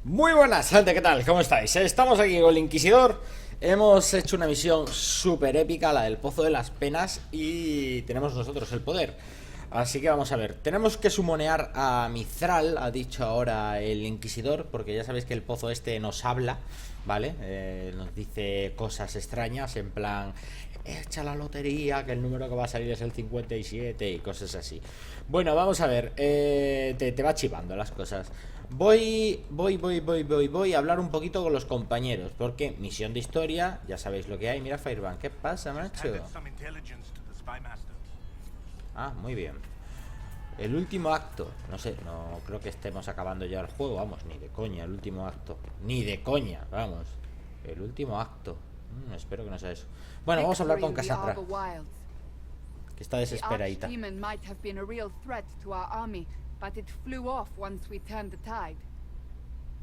Muy buenas, gente, ¿qué tal? ¿Cómo estáis? Estamos aquí con el Inquisidor. Hemos hecho una misión súper épica, la del Pozo de las Penas, y tenemos nosotros el poder. Así que vamos a ver. Tenemos que sumonear a Mithral, ha dicho ahora el Inquisidor, porque ya sabéis que el pozo este nos habla, ¿vale? Nos dice cosas extrañas, en plan, echa la lotería, que el número que va a salir es el 57 y cosas así. Bueno, vamos a ver. Te va chivando las cosas. Voy a hablar un poquito con los compañeros, porque misión de historia, ya sabéis lo que hay. Mira, Fireban, ¿qué pasa, macho? Ah, muy bien. El último acto. No sé, no creo que estemos acabando ya el juego. Vamos, ni de coña, el último acto. Ni de coña, vamos. El último acto. Espero que no sea eso. Bueno, vamos a hablar con Cassandra, que está desesperadita. But it flew off once we turned the tide.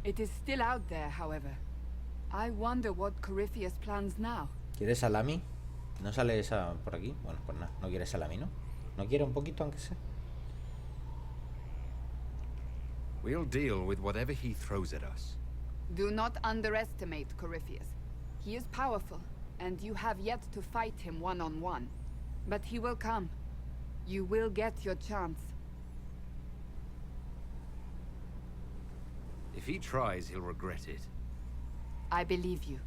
It is still out there, however. I wonder what Corypheus plans now. ¿Quieres salami? ¿No sale esa por aquí? Bueno, pues nada, no quiere salami, ¿no? ¿No quiere un poquito, aunque sea? We'll deal with whatever he throws at us. Do not underestimate Corypheus. He is powerful, and you have yet to fight him one-on-one. But he will come. You will get your chance. If he tries, he'll regret it. I believe you.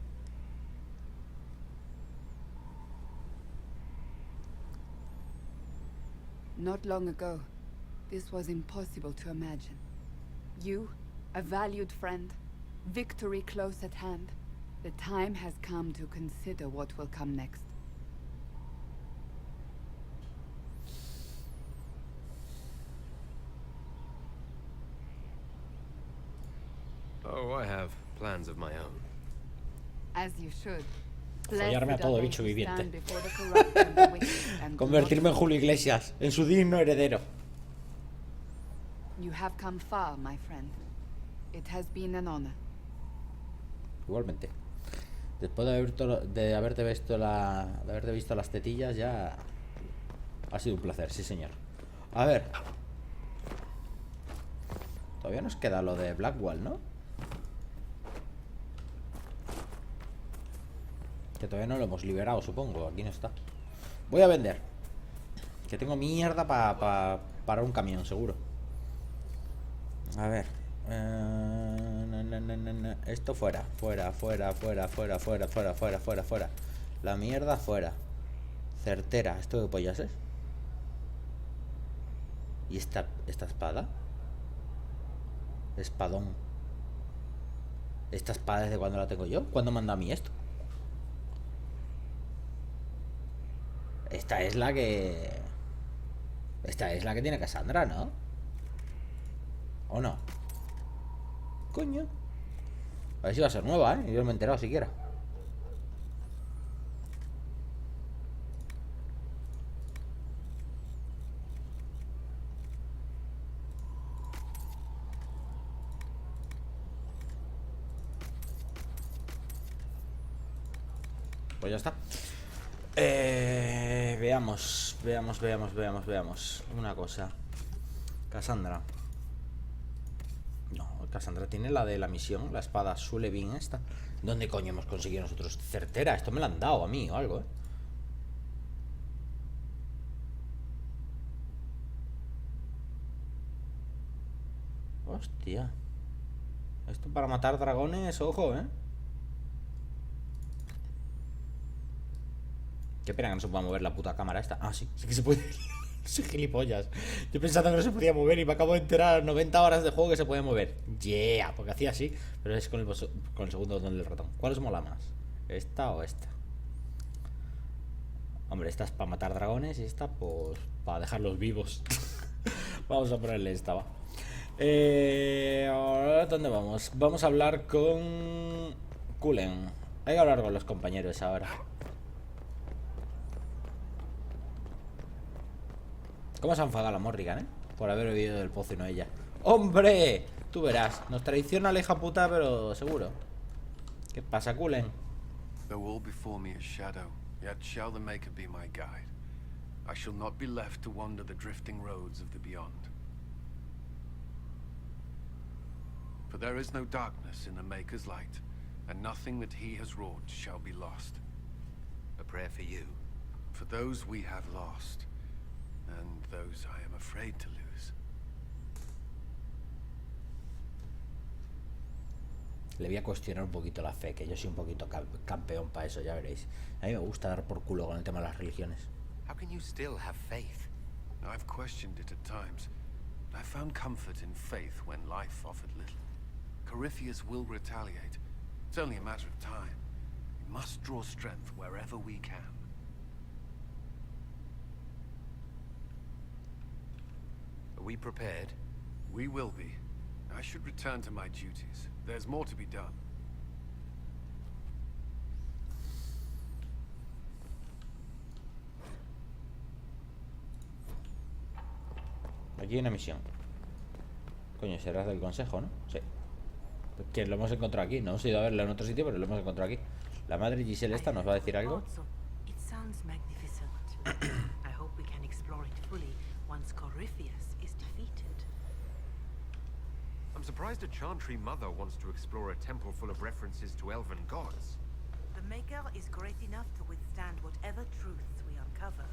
Not long ago, this was impossible to imagine. You, a valued friend, victory close at hand. The time has come to consider what will come next. Oh, I have plans of my own. As you should. Follarme a todo bicho viviente. Convertirme en Julio Iglesias, en su digno heredero. You have come far, my friend. It has been an honor. Igualmente. Después de haberte visto las tetillas, ya ha sido un placer, sí señor. A ver. Todavía nos queda lo de Blackwall, ¿no? Que todavía no lo hemos liberado, supongo. Aquí no está. Voy a vender. Que tengo mierda para un camión, seguro. A ver. Esto fuera. Fuera. La mierda fuera. Certera. ¿Esto qué pollas es? ¿Y esta espada? Espadón. ¿Esta espada desde cuándo la tengo yo? ¿Cuándo manda a mí esto? Esta es la que tiene Cassandra, ¿no? ¿O no? Coño. A ver si va a ser nueva, ¿eh? Yo no me he enterado siquiera. Pues ya está. Veamos. Una cosa. Cassandra. No, Cassandra tiene la de la misión, la espada Sulevin esta. ¿Dónde coño hemos conseguido nosotros? Certera, esto me lo han dado a mí o algo, Hostia. Esto para matar dragones, ojo, Qué pena que no se pueda mover la puta cámara esta. Ah, sí que se puede. Soy gilipollas. Yo pensando que no se podía mover y me acabo de enterar 90 horas de juego que se puede mover. Yeah, porque hacía así. Pero es con el segundo botón del ratón. ¿Cuál os mola más? ¿Esta o esta? Hombre, esta es para matar dragones y esta pues para dejarlos vivos. Vamos a ponerle esta, va. Ahora, ¿dónde vamos? Vamos a hablar con Cullen. Hay que hablar con los compañeros ahora. ¿Cómo se ha enfadado la Morrigan, por haber bebido del pozo y no ella? ¡Hombre! Tú verás. Nos traiciona la hija puta, pero seguro. ¿Qué pasa, Cullen? Though all before me is shadow, yet shall the Maker be my guide. I shall not be left to wander the drifting roads of the beyond. For there is no darkness in the Maker's light, and nothing that he has wrought shall be lost. A prayer for you. For those we have lost, and those I am afraid to lose. Le voy a cuestionar un poquito la fe, que yo soy un poquito campeón para eso, ya veréis. A mí me gusta dar por culo con el tema de las religiones. How can you still have faith? I've questioned it at times. I found comfort in faith when life offered little. Corypheus will retaliate. It's only a matter of time. We must draw strength wherever we can. Are we prepared? We will be. I should return to my duties. There's more to be done. Aquí hay una misión. Coño, serás del consejo, ¿no? Sí. Que lo hemos encontrado aquí. No hemos ido a verlo en otro sitio, pero lo hemos encontrado aquí. La madre Giselle esta nos va a decir algo. It sounds magnificent. I hope we can explore it fully once Corypheus is defeated. I'm surprised a Chantry mother wants to explore a temple full of references to elven gods. The Maker is great enough to withstand whatever truths we uncover.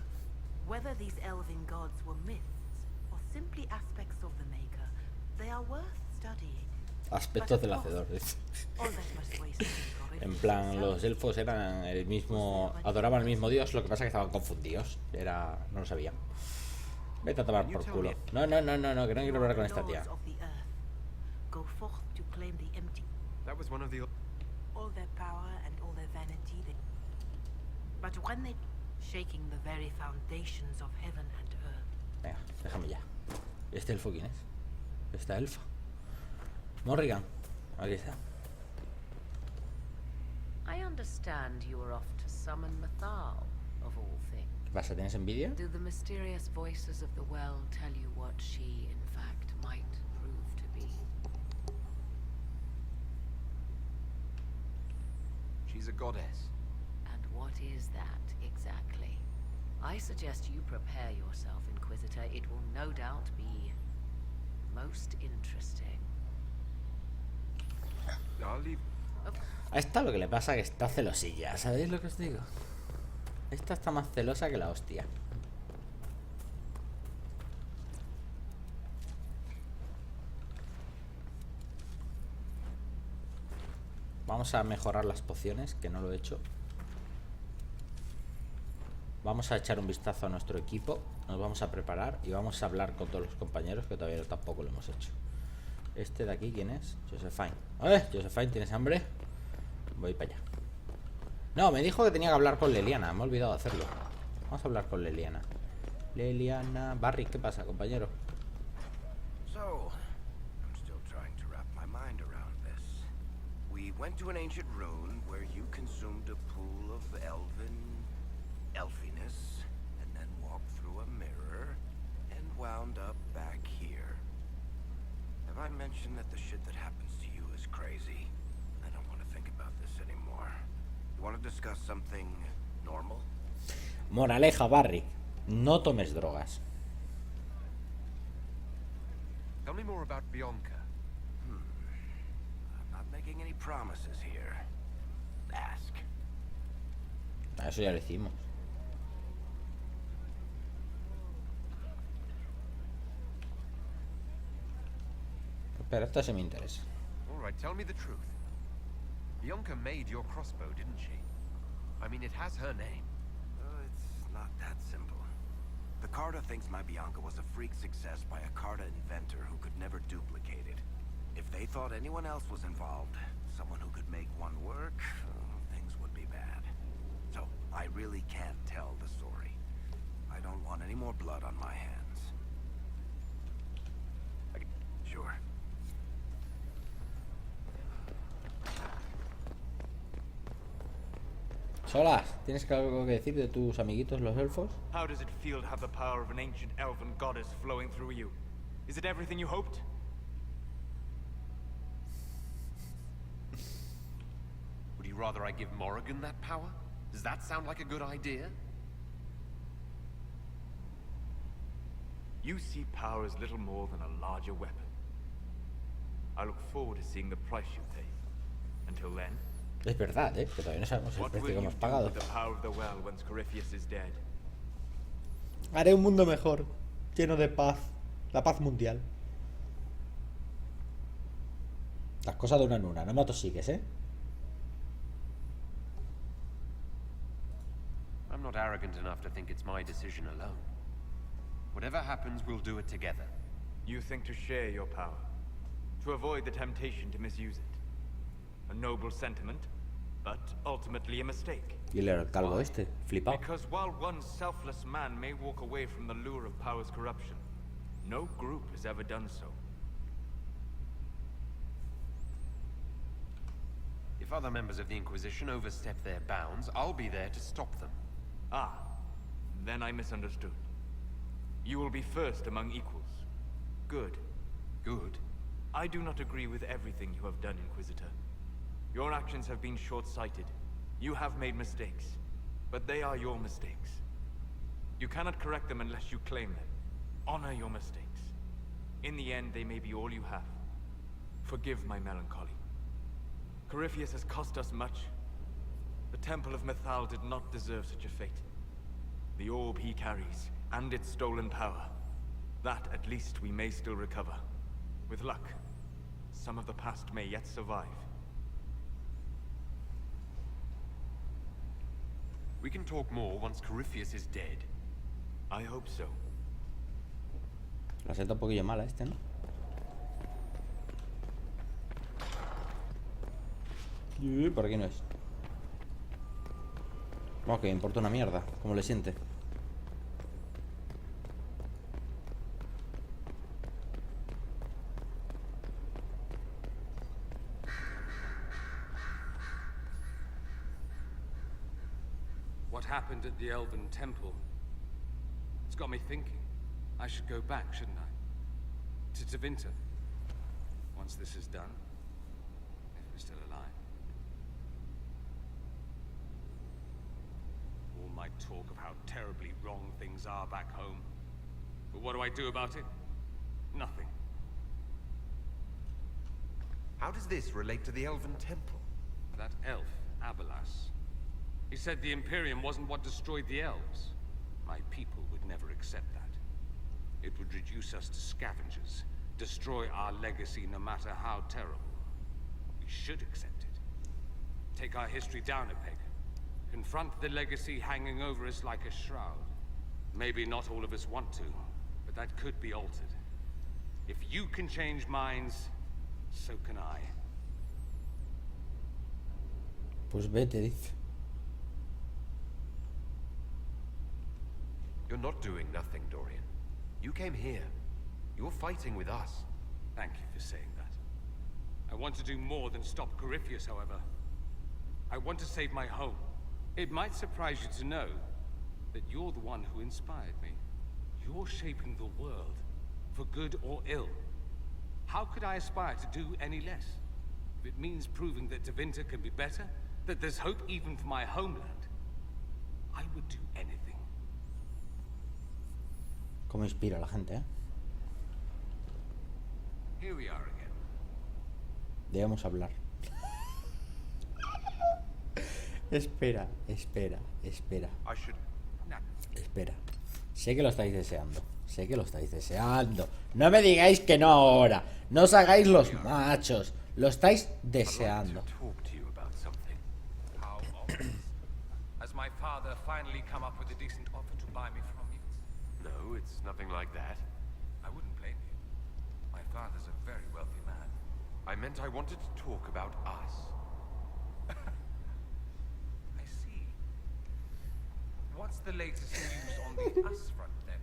Whether these elven gods were myths or simply aspects of the Maker, they are worth studying. Aspectos del hacedor, dice. All that must waste in En plan, los elfos eran el mismo, adoraban al mismo dios, lo que pasa es que estaban confundidos. No lo sabían. Vete a tomar por culo. No, que no quiero hablar con esta tía. Go forth to claim the empty. That was one of the... All their power and all their vanity. But when they shaking the very foundations of heaven and earth. Venga, déjame ya. ¿Este elfo quién es? Esta elfa. Morrigan. Aquí está. I understand you were off to summon Mathal, of all things. ¿Qué pasa? ¿Tienes envidia? Do the mysterious voices of the well tell you what she, in fact, might prove to be? She's a goddess. And what is that, exactly? I suggest you prepare yourself, Inquisitor. It will no doubt be most interesting. I'll leave. A esta lo que le pasa es que está celosilla, ¿sabéis lo que os digo? Esta está más celosa que la hostia. Vamos a mejorar las pociones, que no lo he hecho. Vamos a echar un vistazo a nuestro equipo. Nos vamos a preparar y vamos a hablar con todos los compañeros, que todavía tampoco lo hemos hecho. Este de aquí, ¿quién es? Josephine. Josephine, ¿tienes hambre? Voy para allá. No, me dijo que tenía que hablar con Leliana. Me he olvidado de hacerlo. Vamos a hablar con Leliana. Leliana. Barry, ¿qué pasa, compañero? So, I'm still trying to wrap my mind around this. We went to an ancient rune where you consumed a pool of elfiness, and then walked through a mirror, and wound up back here. Have I mentioned that the shit that happens to you is crazy? I don't want to think about this anymore. You want to discuss something normal? Moraleja, Barry. No tomes drogas. Tell me more about Bianca. I'm not making any promises here. Ask. Eso ya lo hicimos. Pero esta sí me interesa. All right, tell me the truth. Bianca made your crossbow, didn't she? I mean, it has her name. It's not that simple. The Carta thinks my Bianca was a freak success by a Carta inventor who could never duplicate it. If they thought anyone else was involved, someone who could make one work, things would be bad. So, I really can't tell the story. I don't want any more blood on my hands. Sure. Solas, ¿tienes algo que decir de tus amiguitos los elfos? How does it feel to have the power of an ancient elven goddess flowing through you? Is it everything you hoped? Would you rather I give Morrigan that power? Does that sound like a good idea? You see power as little more than a larger weapon. I look forward to seeing the price you pay. Until then, Es verdad, que todavía no sabemos el what precio will que you hemos do pagado. with the power of the well once Corypheus is dead? Haré un mundo mejor, lleno de paz. La paz mundial. Las cosas de una en una, no me atosiques, I'm not arrogant enough to think it's my decision alone. Whatever happens, we'll do it together. You think to share your power, to avoid the temptation to misuse it. A noble sentiment, but ultimately a mistake. Y el calvo flipado. Because while one selfless man may walk away from the lure of power's corruption, no group has ever done so. If other members of the Inquisition overstep their bounds, I'll be there to stop them. Ah, then I misunderstood. You will be first among equals. Good. Good. I do not agree with everything you have done, Inquisitor. Your actions have been short-sighted. You have made mistakes. But they are your mistakes. You cannot correct them unless you claim them. Honor your mistakes. In the end, they may be all you have. Forgive my melancholy. Corypheus has cost us much. The Temple of Mythal did not deserve such a fate. The orb he carries, and its stolen power, that at least we may still recover. With luck, some of the past may yet survive. We can talk more once Corypheus is dead. I hope so. La siento un poquillo mala ¿no? Y por aquí no es. Ok, importa una mierda. ¿Cómo le siente? What happened at the Elven Temple? It's got me thinking. I should go back, shouldn't I? To Tevinter. Once this is done. If we're still alive. All my talk of how terribly wrong things are back home. But what do I do about it? Nothing. How does this relate to the Elven Temple? That elf, Abelas. He said the Imperium wasn't what destroyed the elves. My people would never accept that. It would reduce us to scavengers, destroy our legacy no matter how terrible. We should accept it. Take our history down a peg. Confront the legacy hanging over us like a shroud. Maybe not all of us want to, but that could be altered. If you can change minds, so can I. Pues vete, dice. You're not doing nothing, Dorian. You came here. You're fighting with us. Thank you for saying that. I want to do more than stop Corypheus, however. I want to save my home. It might surprise you to know that you're the one who inspired me. You're shaping the world, for good or ill. How could I aspire to do any less? If it means proving that Tevinter can be better, that there's hope even for my homeland, I would do anything. Cómo inspira a la gente, Here we are again. Debemos hablar. Espera. I should... Espera. Sé que lo estáis deseando. No me digáis que no ahora. No os hagáis los machos. Lo estáis deseando. talk to you about something. How obvious. Has my father finally come up with a decent offer to buy me from you? No, it's nothing like that. I wouldn't blame you. My father's a very wealthy man. I meant I wanted to talk about us. I see. What's the latest news on the us front then?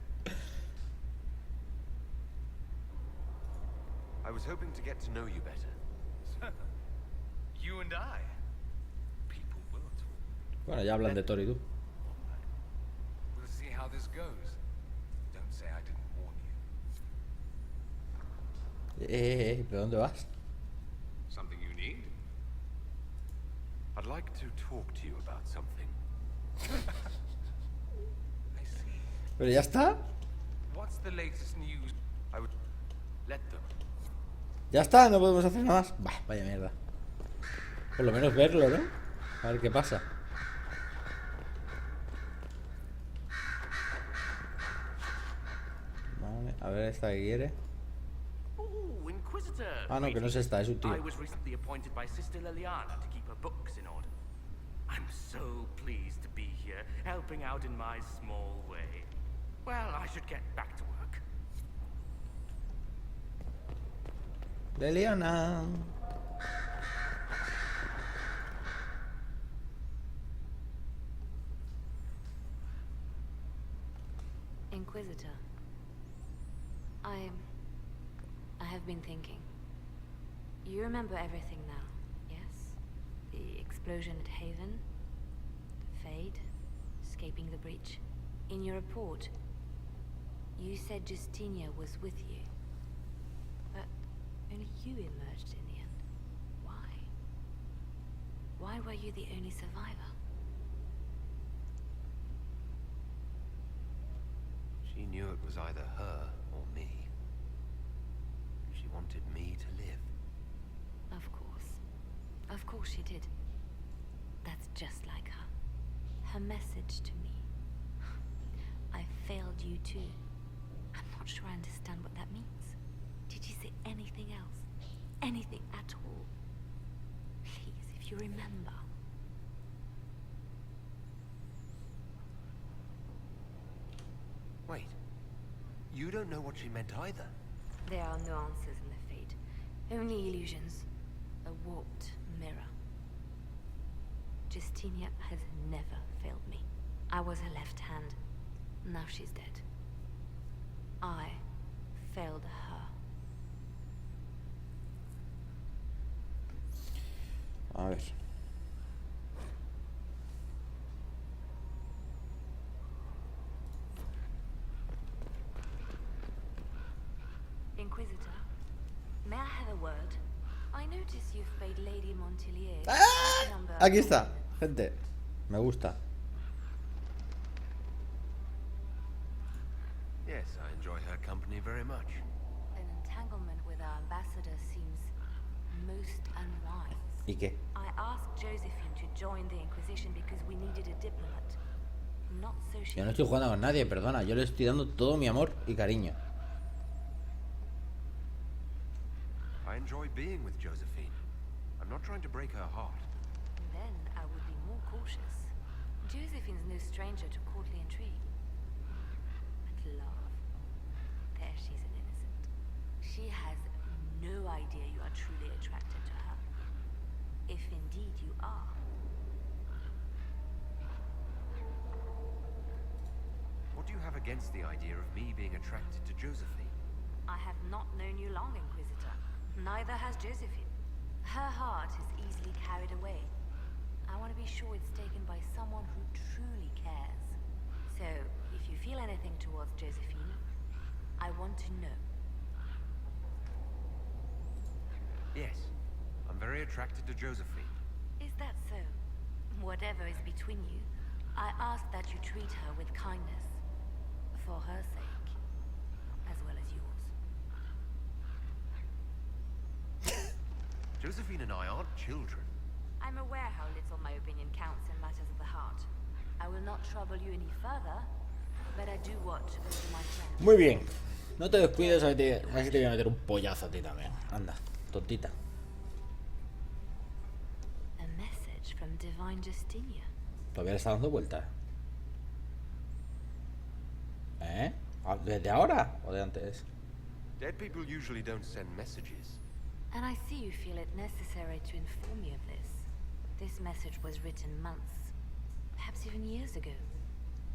I was hoping to get to know you better. You and I. People will talk. Bueno, ya hablan de Thor y tú. We'll see how this goes. Don't say I didn't warn you. ¿Pero dónde vas? Something you need? I'd like to talk to you about something. I see. ¿Pero ya está? What's the latest news? I would... Let them. Ya está, no podemos hacer nada más. Bah, vaya mierda. Por lo menos verlo, ¿no? A ver qué pasa. Vale, a ver esta que quiere. Oh, Inquisitor. Ah, no, que no es esta, es un tío. I was recently appointed by Sister Liliana to keep her books in order. I'm so pleased to be here, helping out in my small way. Well, I should get back to work. Liliana. Inquisitor. I have been thinking. You remember everything now, yes? The explosion at Haven, the Fade, escaping the breach. In your report, you said Justinia was with you. But only you emerged in the end. Why? Why were you the only survivor? She knew it was either her or me. She wanted me to live. Of course. Of course she did. That's just like her. Her message to me. I failed you too. I'm not sure I understand what that means. Did you say anything else? Anything at all? Please, if you remember. Wait. You don't know what she meant either. There are no answers in the Fate. Only illusions. A warped mirror. Justinia has never failed me. I was her left hand. Now she's dead. I failed her. A ver. Inquisitor, may I have a word? I notice you've paid Lady Montelier ¡Ah! number. Aquí está, gente. Me gusta. Yes, I enjoy her company very much. An entanglement with our ambassador seems most unwise. ¿Y qué? I asked Josephine to join the Inquisition because we needed a diplomat. Not so she... Yo no estoy jugando con nadie, perdona. Yo le estoy dando todo mi amor y cariño. I enjoy being with Josephine. I'm not trying to break her heart. Then I would be more cautious. Josephine's no stranger to courtly intrigue. But love, there she's an innocent. She has no idea you are truly attracted to her. If indeed you are. What do you have against the idea of me being attracted to Josephine? I have not known you long, Inquisitor. Neither has Josephine. Her heart is easily carried away. I want to be sure it's taken by someone who truly cares. So, if you feel anything towards Josephine, I want to know. Yes, I'm very attracted to Josephine. Is that so? Whatever is between you, I ask that you treat her with kindness. For her sake, as well as yours. Josephine and I aren't children. I'm aware how little my opinion counts in matters of the heart. I will not trouble you any further, but I do watch over my friends. Muy bien. No te descuides, a ver si te voy a meter un pollazo a ti también. Anda, tontita. A message from Divine Justinia. Todavía le está dando vueltas. ¿Desde ahora o de antes? Dead people usually don't send messages. And I see you feel it necessary to inform me of this. This message was written months, perhaps even years ago,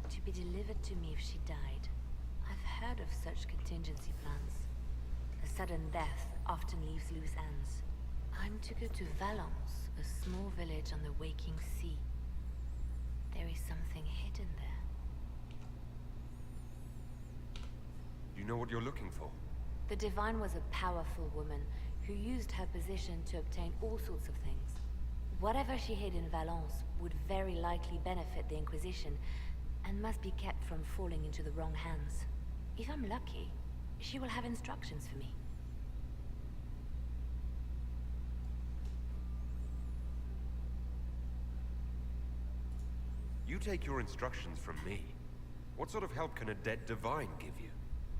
to be delivered to me if she died. I've heard of such contingency plans. A sudden death often leaves loose ends. I'm to go to Valence, a small village on the waking sea. There is something hidden there. You know what you're looking for? The Divine was a powerful woman who used her position to obtain all sorts of things. Whatever she hid in Valence would very likely benefit the Inquisition, and must be kept from falling into the wrong hands. If I'm lucky, she will have instructions for me. You take your instructions from me. What sort of help can a dead divine give you?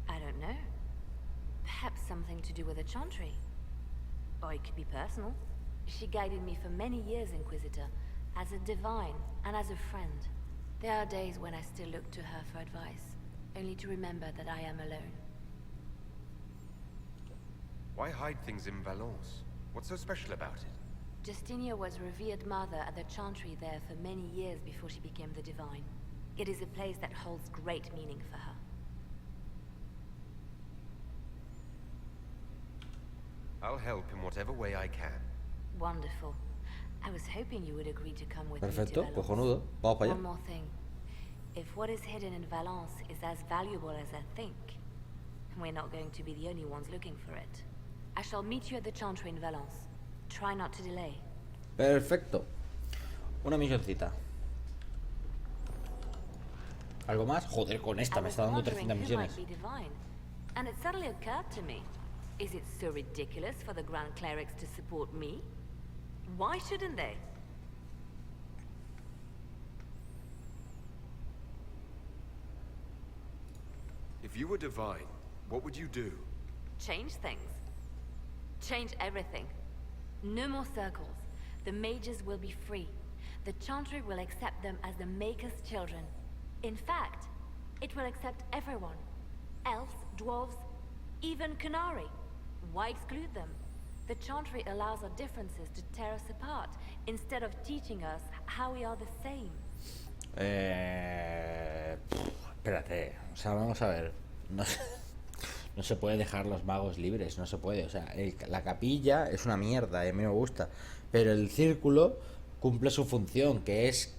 I don't know. Perhaps something to do with a chantry. Or it could be personal. She guided me for many years, Inquisitor, as a divine and as a friend. There are days when I still look to her for advice, only to remember that I am alone. Why hide things in Valence? What's so special about it? Justinia was revered mother at the chantry there for many years before she became the divine. It is a place that holds great meaning for her. I'll help in whatever way I can. Wonderful. I was hoping you would agree to come with me to Perfecto, Valence. cojonudo. Vamos para One allá. more thing. If what is hidden in Valence is as valuable as I think, we're not going to be the only ones looking for it. I shall meet you at the chantry in Valence. Try not to delay. Perfecto. Una misioncita. ¿Algo más? Joder, con esta I me was está dando wondering 300 who misiones. might be divine, and it suddenly occurred to me. Is it so ridiculous for the Grand Clerics to support me? Why shouldn't they? If you were divine, what would you do? Change things. Change everything. No more circles. The mages will be free. The chantry will accept them as the Maker's children. In fact, it will accept everyone. Elves, dwarves, even Canary. Why exclude them? The chantry allows our differences to tear us apart, instead of teaching us how we are the same. Espérate, o sea, vamos a ver. No, no se puede dejar los magos libres, no se puede. O sea, la capilla es una mierda, a mí me gusta. Pero el círculo cumple su función, que es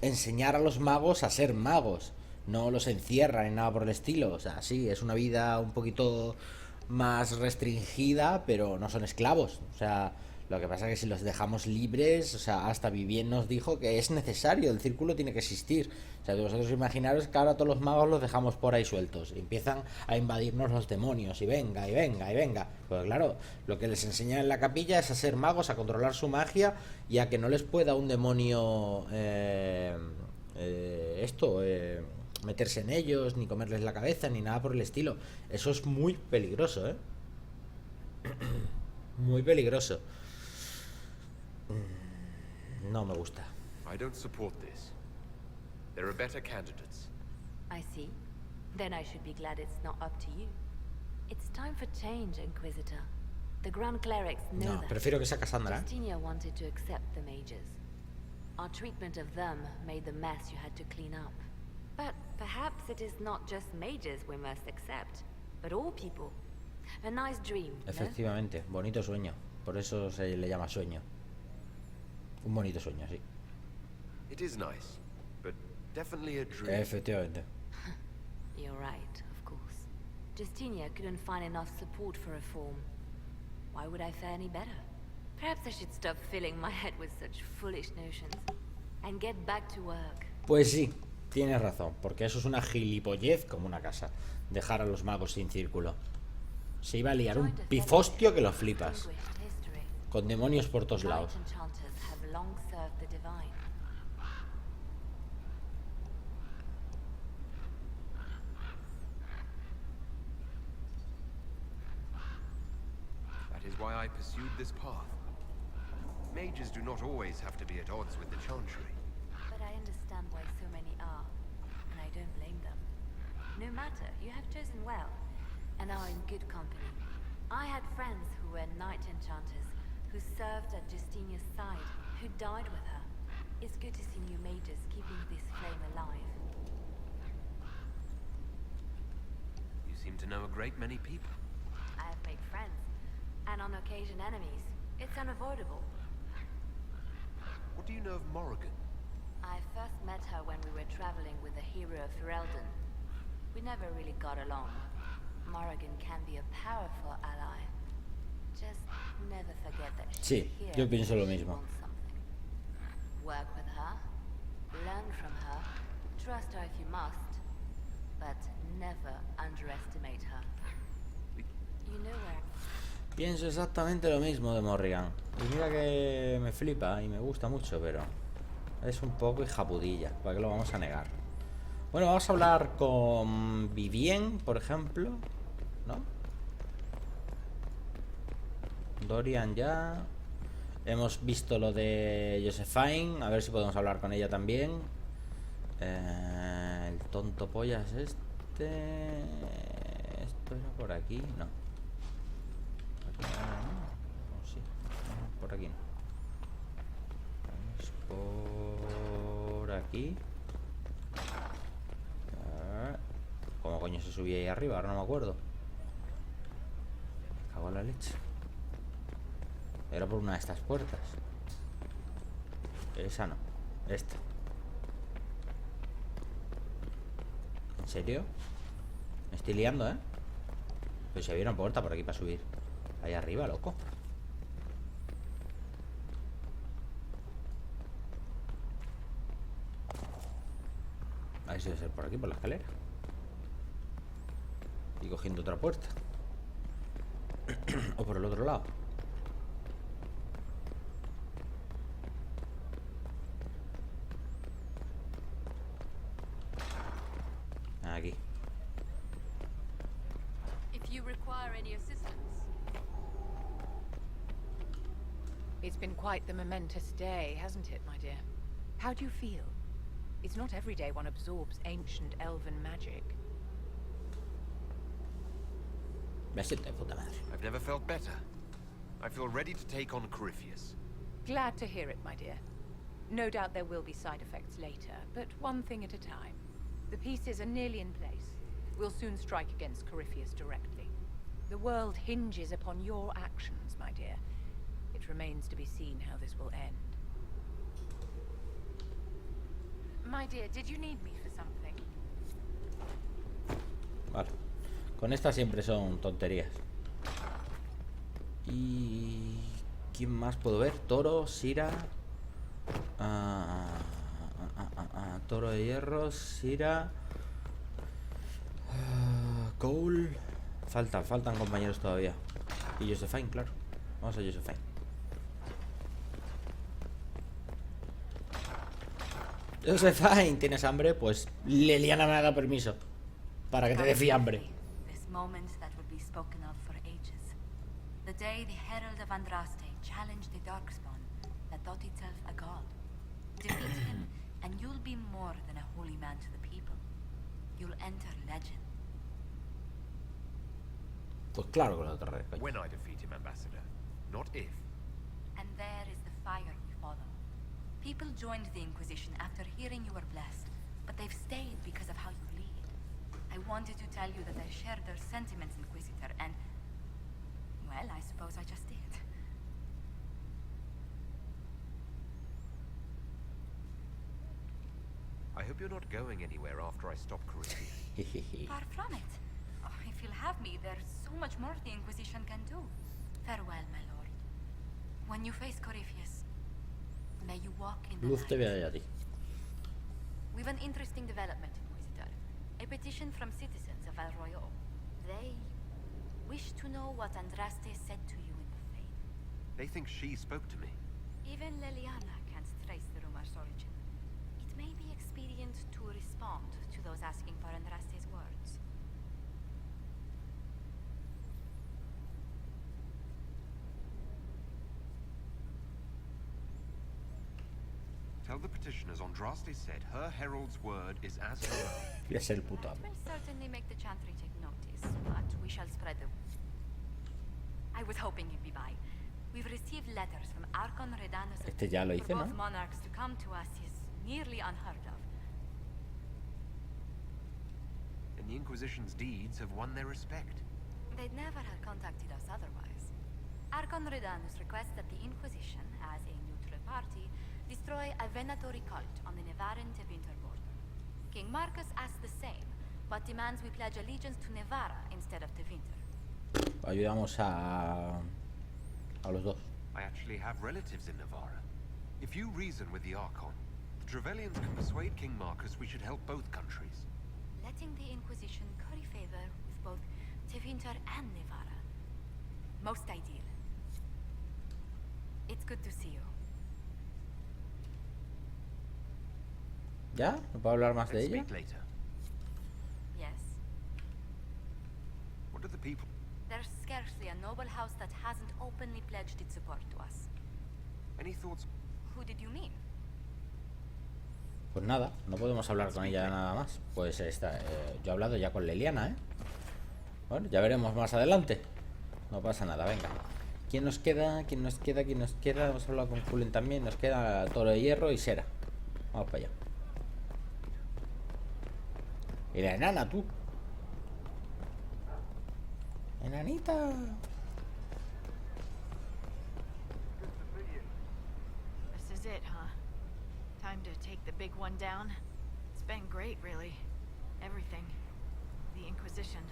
enseñar a los magos a ser magos. No los encierra ni nada por el estilo. O sea, sí, es una vida un poquito más restringida, pero no son esclavos. O sea, lo que pasa es que si los dejamos libres, o sea, hasta Vivien nos dijo que es necesario, el círculo tiene que existir. O sea, vosotros imaginaros que ahora todos los magos los dejamos por ahí sueltos y empiezan a invadirnos los demonios y venga, y venga, y venga. Pues claro, lo que les enseñan en la capilla es a ser magos, a controlar su magia y a que no les pueda un demonio meterse en ellos, ni comerles la cabeza, ni nada por el estilo. Eso es muy peligroso, ¿eh? Muy peligroso. No me gusta. I don't support this. There are better candidates. I see. Then I should be glad it's not up to you. It's time for change, Inquisitor. The Grand Clerics know No, that. prefiero que sea Cassandra, ¿eh? Justinia wanted to accept the mages. Our treatment of them made the mess you had to clean up. But perhaps it is not just mages we must accept, but all people. A nice dream, no? Efectivamente, bonito sueño. Por eso se le llama sueño. Un bonito sueño, sí. It is nice, but definitely a dream. Efectivamente. You're right, of course. Justinia couldn't find enough support for reform. Why would I fare any better? Perhaps I should stop filling my head with such foolish notions and get back to work. Pues sí, tienes razón, porque eso es una gilipollez como una casa. Dejar a los magos sin círculo. Se iba a liar un pifostio que lo flipas. Con demonios por todos lados. That is why I pursued this path. Mages do not always have to be at odds with the chantry. But I understand why so many are, and I don't blame them. No matter, you have chosen well, and are in good company. I had friends who were knight enchanters, who served at Justinia's side, who died with her. It's good to see new mages keeping this flame alive. You seem to know a great many people. I have made friends, and on occasion enemies. It's unavoidable. What do you know of Morrigan? I first met her when we were traveling with the hero of Ferelden. We never really got along. Morrigan can be a powerful ally. Just never forget that she's Sí, here yo pienso lo because she mismo. wants something. Work with her, learn from her, trust her if you must, but never underestimate her. You know where... Pienso exactamente lo mismo de Morrigan. Y mira que me flipa y me gusta mucho, pero es un poco hijapudilla. ¿Para qué lo vamos a negar? Bueno, vamos a hablar con Vivien, por ejemplo, ¿no? Dorian ya. Hemos visto lo de Josephine. A ver si podemos hablar con ella también. El tonto polla es este. Esto era por aquí, no. Aquí no, sí. No, por aquí no. Vamos por aquí. ¿Cómo coño se subía ahí arriba? Ahora no me acuerdo. Me cago en la leche. Era por una de estas puertas. Esa no. Esta. ¿En serio? Me estoy liando, ¿eh? Pues si había una puerta por aquí para subir. Ahí arriba, loco. A ver si debe ser por aquí, por la escalera. Y cogiendo otra puerta. O por el otro lado. Aquí. If you require any assistance. It's been quite the momentous day, hasn't it, my dear? How do you feel? It's not every day one absorbs ancient elven magic. Me siento de puta madre. I've never felt better. I feel ready to take on Corypheus. Glad to hear it, my dear. No doubt there will be side effects later, but one thing at a time. The pieces are nearly in place. We'll soon strike against Corypheus directly. The world hinges upon your actions, my dear. It remains to be seen how this will end. My dear, did you need me for something? Vale. Con estas siempre son tonterías. ¿Y quién más puedo ver? Toro, Sira. Toro de hierro, Sira. Cole. Faltan compañeros todavía. Y Josephine, claro. Vamos a Josephine. Josephine, ¿tienes hambre? Pues Leliana me ha dado permiso para que te dé fiambre. This moment that will be spoken of for ages. The day the Herald of Andraste challenged the Darkspawn that thought itself a god. Defeat him, and you'll be more than a holy man to the people. You'll enter legend. Pues claro que lo otra vez. When I defeat him, Ambassador, not if. And there is the fire we follow. People joined the Inquisition after hearing you were blessed, but they've stayed because of how you lead. I wanted to tell you that I shared their sentiments, Inquisitor, and... well, I suppose I just did. I hope you're not going anywhere after I stop Corypheus. Far from it. Oh, if you'll have me, there's so much more the Inquisition can do. Farewell, my lord. When you face Corypheus, may you walk in the Luz te light. vea a ti. We've an interesting development, Inquisitor. A petition from citizens of El Royo. They wish to know what Andraste said to you in the Faith. They think she spoke to me. Even Leliana can't trace the rumor's origin. It may be expedient to respond to those asking for Andraste's words. Tell the petitioners Andraste said her herald's word is as her own. Voy a ser el puto amo. Will certainly make the Chantry take notice, but we shall spread the... I was hoping you'd be by. We've received letters from Archon Redanus Este ya lo hice, for ¿no? both monarchs to come to us is nearly unheard of. And the Inquisition's deeds have won their respect. They'd never have contacted us otherwise. Archon Redanus requests that the Inquisition, as a neutral party, destroy a venatory cult on the Nevaran-Tevinter border. King Marcus asks the same, but demands we pledge allegiance to Nevara instead of Tevinter. Ayudamos a los dos. I actually have relatives in Navarra. If you reason with the Archon, the Trevellians can persuade King Marcus we should help both countries. Letting the Inquisition curry favor with both Tevinter and Nevara. Most ideal. It's good to see you. ¿Ya? ¿No puedo hablar más de Let's ella? speak later. Yes. What do the people... There's scarcely a noble house that hasn't openly pledged its support to us. Any thoughts? Who did you mean? Pues nada, no podemos hablar con ella nada más. Pues yo he hablado ya con Leliana, ¿eh? Bueno, ya veremos más adelante. No pasa nada, venga. ¿Quién nos queda? ¿Quién nos queda? ¿Quién nos queda? Hemos hablado con Cullen también. Nos queda Toro de Hierro y Sera. Vamos para allá. Y la enana, tú. Enanita. This is it, huh? Time to take the big one down. It's been great, really. Everything. The Inquisition.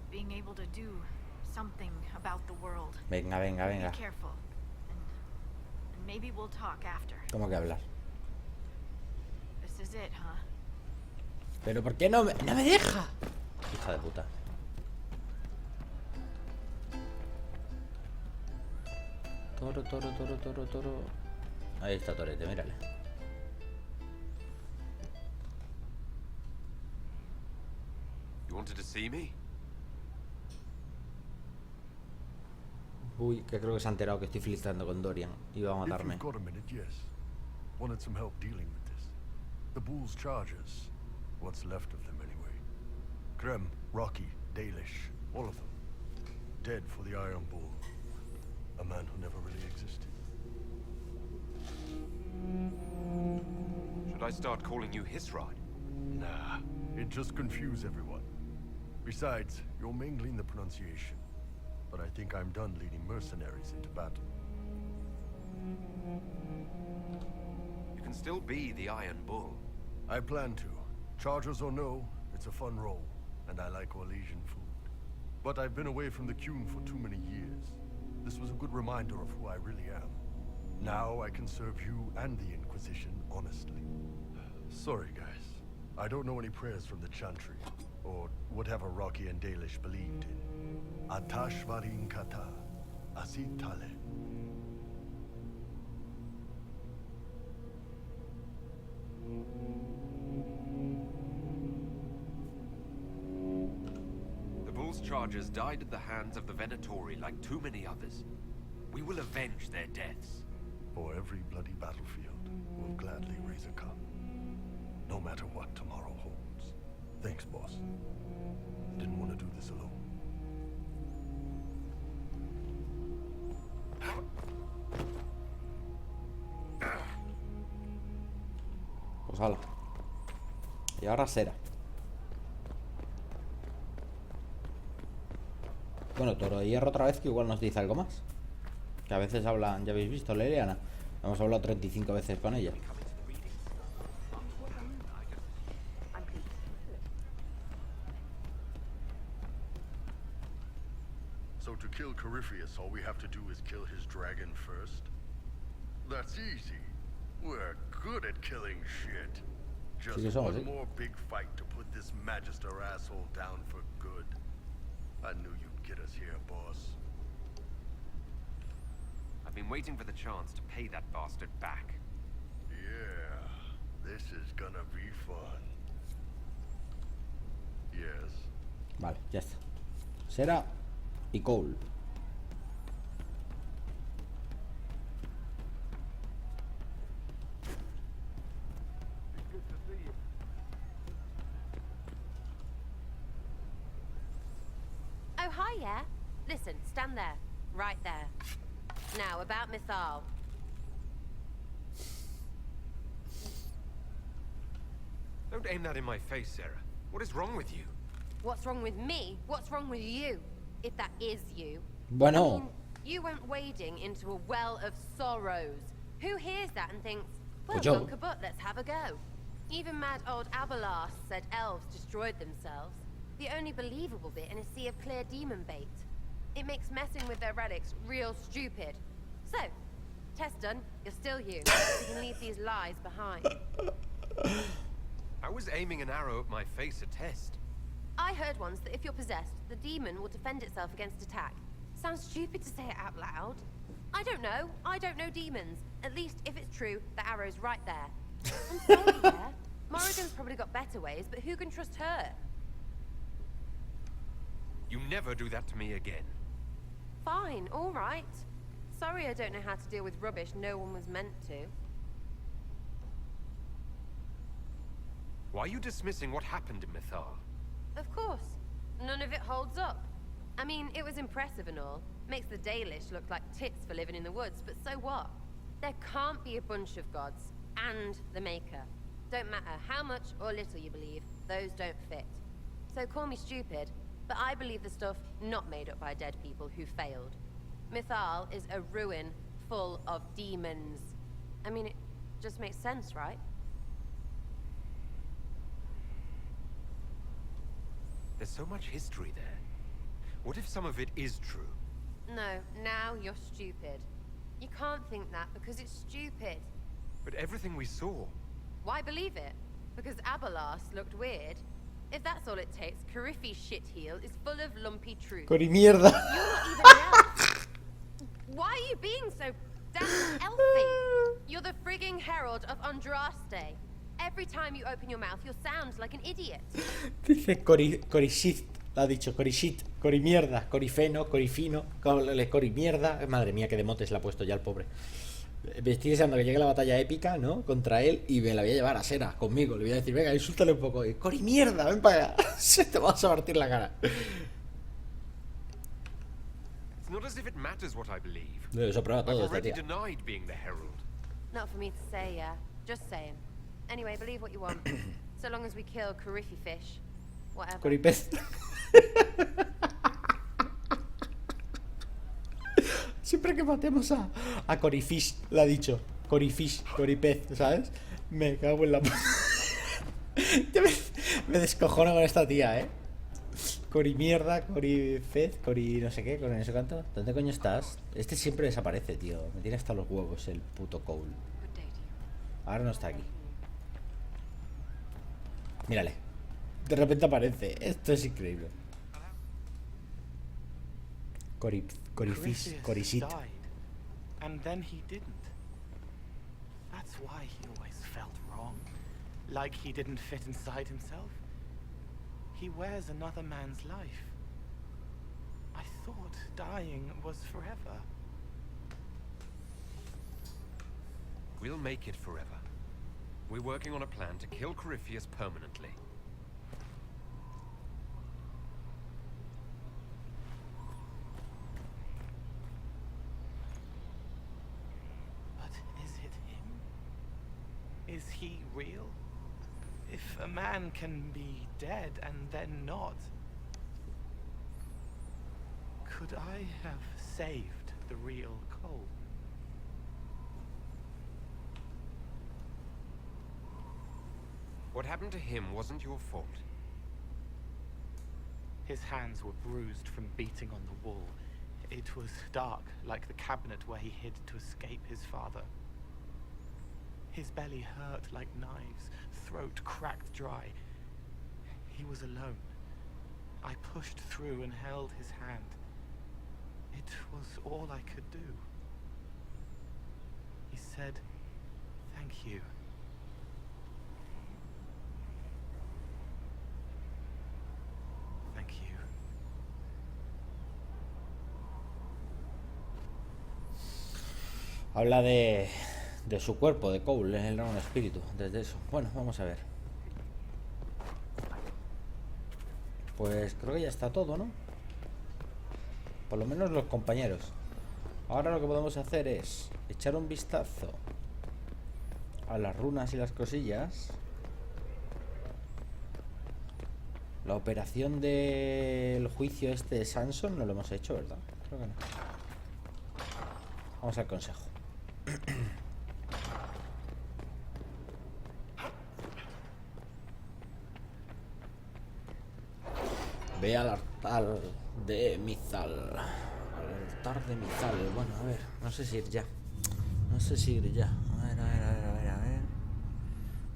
Being able to do something about the world. Venga, venga, venga. Be careful. And maybe we'll talk after. ¿Cómo que hablar? This is it, huh? ¿Pero por qué no me deja? Hija de puta. Toro, toro, toro, toro, toro. Ahí está Torete, mírale. You wanted to see me? Uy, que creo que se ha enterado que estoy flirtando con Dorian y va a matarme. If you've got a minute, yes. Wanted some help dealing with this. The Bull's charges. What's left of them, anyway. Krem, Rocky, Dalish, all of them. Dead for the Iron Bull. A man who never really existed. Should I start calling you Hisrod? Nah, it just confuse everyone. Besides, you're mangling the pronunciation. But I think I'm done leading mercenaries into battle. You can still be the Iron Bull. I plan to. Chargers or no, it's a fun role, and I like Orlesian food. But I've been away from the Qun for too many years. This was a good reminder of who I really am. Now I can serve you and the Inquisition honestly. Sorry, guys. I don't know any prayers from the Chantry, or whatever Rocky and Dalish believed in. Atash varin kata, asitale. The Bull's chargers died at the hands of the Venatori like too many others. We will avenge their deaths. For every bloody battlefield, we'll gladly raise a cup. No matter what tomorrow holds. Thanks, boss. Didn't want to do this alone. Pues hala. Y ahora Sera. Bueno, Toro de Hierro otra vez, que igual nos dice algo más. Que a veces hablan, ya habéis visto, Leliana. Hemos hablado 35 veces con ella. So to kill Corephez, all we have to do is kill his dragon first? That's easy. We're good at killing shit. Just one more big fight to put this Magister asshole down for good. I knew you'd get us here, boss. I've been waiting for the chance to pay that bastard back. Yeah, this is gonna be fun. Yes. Vale, ya está. Sera y Cole. Oh, hi, yeah. Listen, stand there. Right there. Now, about Mythal. Don't aim that in my face, Sarah. What is wrong with you? What's wrong with me? What's wrong with you? If that is you. Bueno. I mean, you went wading into a well of sorrows. Who hears that and thinks, well, Bunker, let's have a go. Even mad old Abelard said elves destroyed themselves. The only believable bit in a sea of clear demon bait. It makes messing with their relics real stupid. So, test done, you're still you. You can leave these lies behind. I was aiming an arrow at my face a test. I heard once that if you're possessed, the demon will defend itself against attack. Sounds stupid to say it out loud. I don't know. I don't know demons. At least, if it's true, the arrow's right there. I'm sorry, yeah. Morrigan's probably got better ways, but who can trust her? You never do that to me again. Fine, all right. Sorry I don't know how to deal with rubbish no one was meant to. Why are you dismissing what happened in Mythal? Of course. None of it holds up. I mean, it was impressive and all. Makes the Dalish look like tits for living in the woods, but so what? There can't be a bunch of gods and the Maker. Don't matter how much or little you believe, those don't fit. So call me stupid, but I believe the stuff not made up by dead people who failed. Mythal is a ruin full of demons. I mean, it just makes sense, right? There's so much history there. What if some of it is true? No, now you're stupid. You can't think that because it's stupid. But everything we saw... Why believe it? Because Abalas looked weird? If that's all it takes, Coriffi's shitheel is full of lumpy truth. Coremierda. You're not even an elf. Why are you being so damn elfy? You're the frigging herald of Andraste. Every time you open your mouth, you'll sound like an idiot. Dice Corishit, lo ha dicho, Corishit, Coremierda, Corefino, Corefino, Coremierda. Madre mía, qué demotes le ha puesto ya el pobre. Me estoy deseando que llegue la batalla épica, ¿no? Contra él y me la voy a llevar a Sera conmigo. Le voy a decir, venga, insúltale un poco. Coremierda, ven para acá. Se te vas a partir la cara. It's not as if it matters what I believe. Eso prueba todo esta tía. Denied being the herald. Not for me to say, yeah. Just saying. Anyway, believe what you want. So long as we kill Coriffi fish. Whatever. Corepez. Siempre que matemos a Corifish, le ha dicho. Corifish, Corepez, ¿sabes? Me cago en la... me descojono con esta tía, ¿eh? Coremierda, Corepez, no sé qué, con eso canto. ¿Dónde coño estás? Este siempre desaparece, tío. Me tiene hasta los huevos el puto Cole. Ahora no está aquí. Mírale. De repente aparece. Esto es increíble. Corifish, Corishit. And then he didn't. That's why he always felt wrong. Like he didn't fit inside himself. He wears another man's life. I thought dying was forever. We'll make it forever. We're working on a plan to kill Coriffius permanently. But is it him? Is he real? If a man can be dead and then not, could I have saved the real Cole? What happened to him wasn't your fault. His hands were bruised from beating on the wall. It was dark, like the cabinet where he hid to escape his father. His belly hurt like knives, throat cracked dry. He was alone. I pushed through and held his hand. It was all I could do. He said, "Thank you." Thank you. Habla de su cuerpo, de Cole, en el gran espíritu, desde eso. Bueno, vamos a ver. Pues creo que ya está todo, ¿no? Por lo menos los compañeros. Ahora lo que podemos hacer es echar un vistazo a las runas y las cosillas. La operación del juicio este de Samson no lo hemos hecho, ¿verdad? Creo que no. Vamos al consejo. Ve al altar de Mythal. Al altar de Mythal. Bueno, a ver, no sé si ir ya. No sé si ir ya. A ver.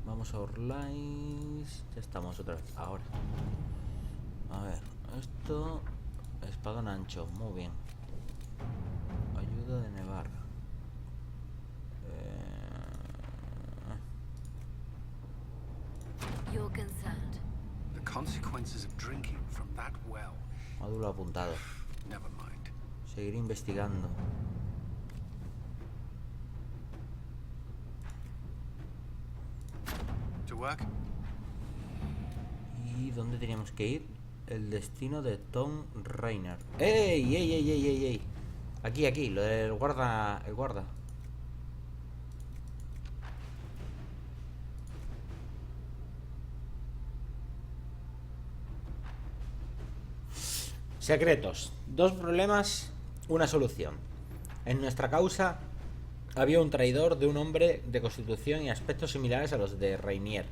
Vamos a Orlais. Ya estamos otra vez. Ahora. A ver, esto. Espadón ancho, muy bien. Ayuda de nevar. consequences of drinking from that well. Módulo apuntado. Never mind. Seguir investigando. To work? ¿Y dónde teníamos que ir? El destino de Tom Rainer. ¡Ey, ey, ey, ey, ey, ey! Aquí, aquí, lo del guarda. El guarda. Secretos. 2 problemas, una solución. En nuestra causa había un traidor de un hombre de constitución y aspectos similares a los de Rainier.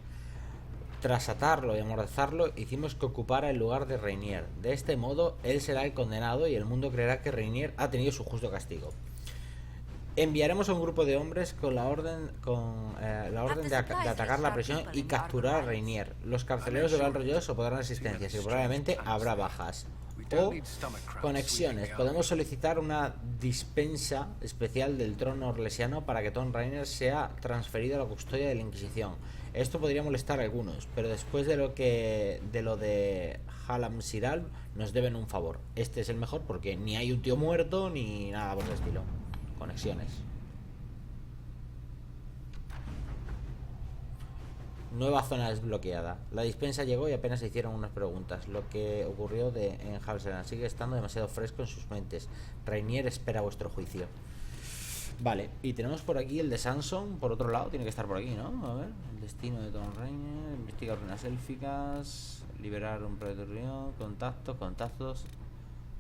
Tras atarlo y amordazarlo, hicimos que ocupara el lugar de Rainier. De este modo, él será el condenado y el mundo creerá que Rainier ha tenido su justo castigo. Enviaremos a un grupo de hombres con la orden de atacar la prisión y capturar a Rainier. Los carceleros de Valrollos opondrán resistencias y probablemente habrá bajas. O conexiones. Podemos solicitar una dispensa especial del trono orlesiano para que Tom Rainer sea transferido a la custodia de la Inquisición. Esto podría molestar a algunos, pero después de lo de Halam Siral nos deben un favor. Este es el mejor porque ni hay un tío muerto ni nada por el estilo. Conexiones. Nueva zona desbloqueada. La dispensa llegó y apenas se hicieron unas preguntas. Lo que ocurrió en Halseland sigue estando demasiado fresco en sus mentes. Rainier espera vuestro juicio. Vale, y tenemos por aquí el de Samson. Por otro lado, tiene que estar por aquí, ¿no? A ver, el destino de Tom Rainier. Investigar ruinas élficas. Liberar un pretorio. Contactos.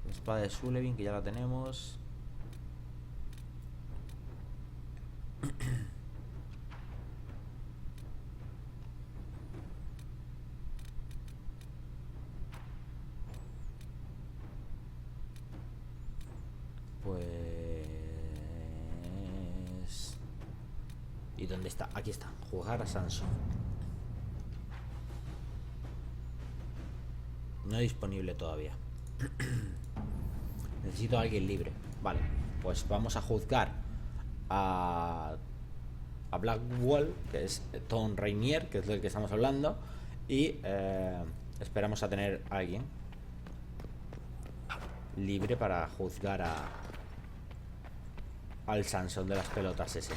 La espada de Sulevin, que ya la tenemos. Pues... ¿y dónde está? Aquí está. Jugar a Samson. No disponible todavía. Necesito a alguien libre. Vale, pues vamos a juzgar a Blackwall, que es Tom Rainier, que es del que estamos hablando. Y esperamos a tener a alguien libre para juzgar al Samson de las pelotas ese.